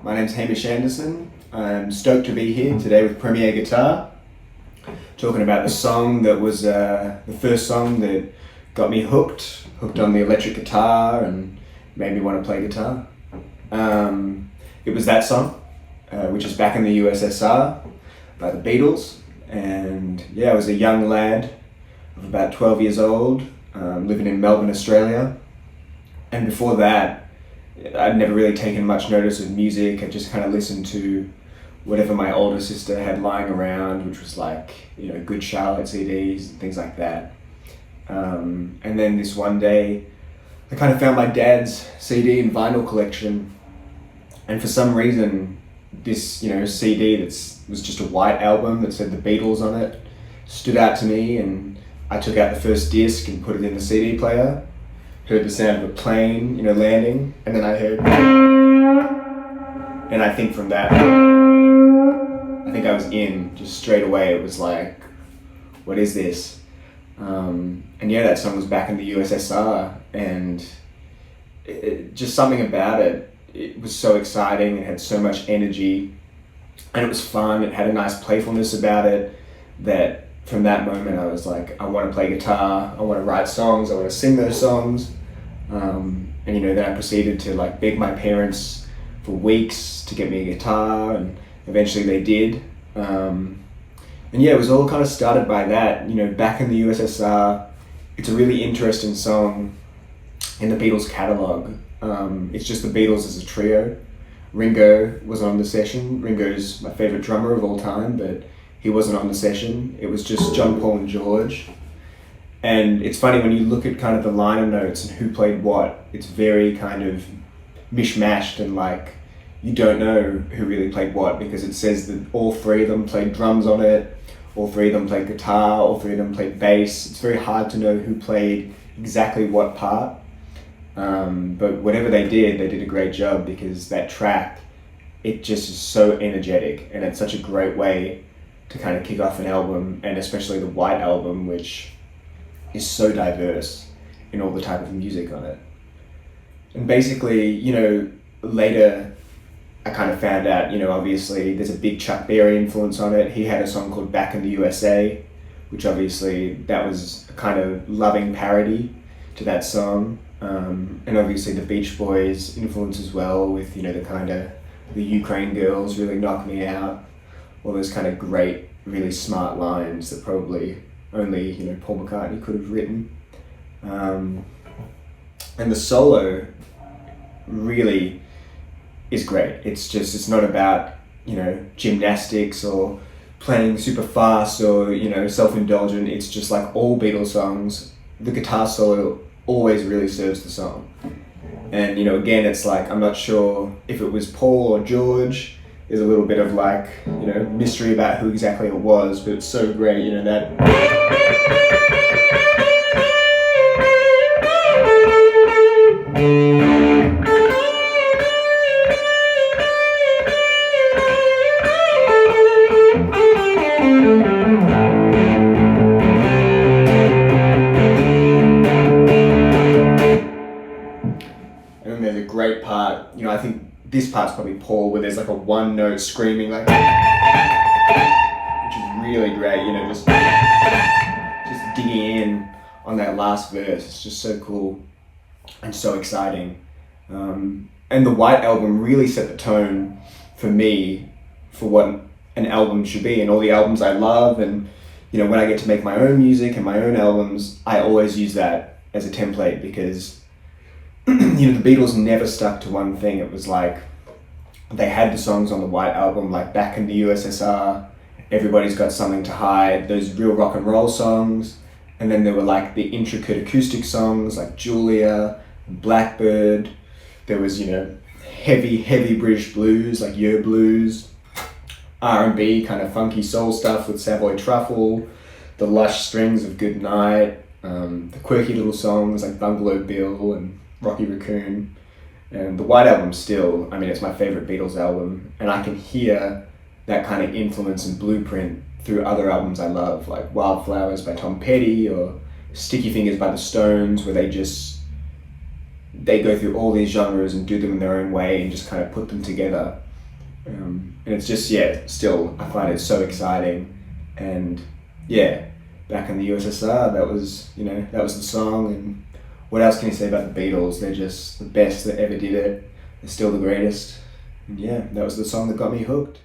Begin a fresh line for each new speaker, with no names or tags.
My name's Hamish. I'm stoked to be here today with Premier Guitar, talking about the song that was the first song that got me hooked on the electric guitar and made me want to play guitar. It was that song, which is Back in the U.S.S.R. by the Beatles. And yeah, I was a young lad of about 12 years old, living in Melbourne, Australia. And before that, I'd never really taken much notice of music. I just kind of listened to whatever my older sister had lying around, which was like, Good Charlotte CDs and things like that. And then this one day, I kind of found my dad's CD and vinyl collection. And for some reason, this, CD was just a white album that said the Beatles on it stood out to me, and I took out the first disc and put it in the CD player. Heard the sound of a plane, landing, and then I heard, and I think from that, I think I was in just straight away. It was like, what is this? And yeah, that song was Back in the U.S.S.R. and just something about it. It was so exciting. It had so much energy, and it was fun. It had a nice playfulness about it that from that moment I was like, I want to play guitar, I want to write songs, I want to sing those songs. And then I proceeded to beg my parents for weeks to get me a guitar, and eventually they did. And yeah, it was all kind of started by that. Back in the U.S.S.R. It's a really interesting song in the Beatles catalogue. It's just the Beatles as a trio. Ringo was on the session. Ringo's my favourite drummer of all time, but he wasn't on the session. It was just John, Paul and George. And it's funny when you look at kind of the liner notes and who played what, it's very kind of mishmashed, and you don't know who really played what, because it says that all three of them played drums on it, all three of them played guitar, all three of them played bass. It's very hard to know who played exactly what part. But whatever they did a great job, because that track, it just is so energetic, and it's such a great way to kind of kick off an album, and especially the White Album, which is so diverse in all the type of music on it. And basically, later I kind of found out, obviously there's a big Chuck Berry influence on it. He had a song called Back in the USA, which obviously that was a kind of loving parody to that song. And obviously the Beach Boys influence as well, with, the kind of the Ukraine Girls really knock me out. All those kind of great, really smart lines that probably only, Paul McCartney could have written. And the solo really is great. It's not about, gymnastics or playing super fast or, self-indulgent. It's just like all Beatles songs, the guitar solo always really serves the song. And, again, it's I'm not sure if it was Paul or George. There's a little bit of mystery about who exactly it was, but it's so great, that. And then there's a great part, I think this part's probably Paul, where there's a one note screaming which is really great, just digging in on that last verse. It's just so cool and so exciting. And the White Album really set the tone for me for what an album should be, and all the albums I love. And when I get to make my own music and my own albums, I always use that as a template, because the Beatles never stuck to one thing. It was they had the songs on the White Album, Back in the U.S.S.R, Everybody's Got Something to Hide, those real rock and roll songs. And then there were the intricate acoustic songs like Julia, Blackbird. There was, heavy British blues like Yer Blues, R&B, kind of funky soul stuff with Savoy Truffle, the lush strings of Good Night, the quirky little songs like Bungalow Bill and Rocky Raccoon. And the White Album still, it's my favorite Beatles album, and I can hear that kind of influence and blueprint through other albums I love, like Wildflowers by Tom Petty or Sticky Fingers by the Stones, where they go through all these genres and do them in their own way and just kind of put them together. And it's just, yeah, still, I find it so exciting. And yeah, back in the USSR, that was, that was the song. And what else can you say about the Beatles? They're just the best that ever did it. They're still the greatest. And yeah, that was the song that got me hooked.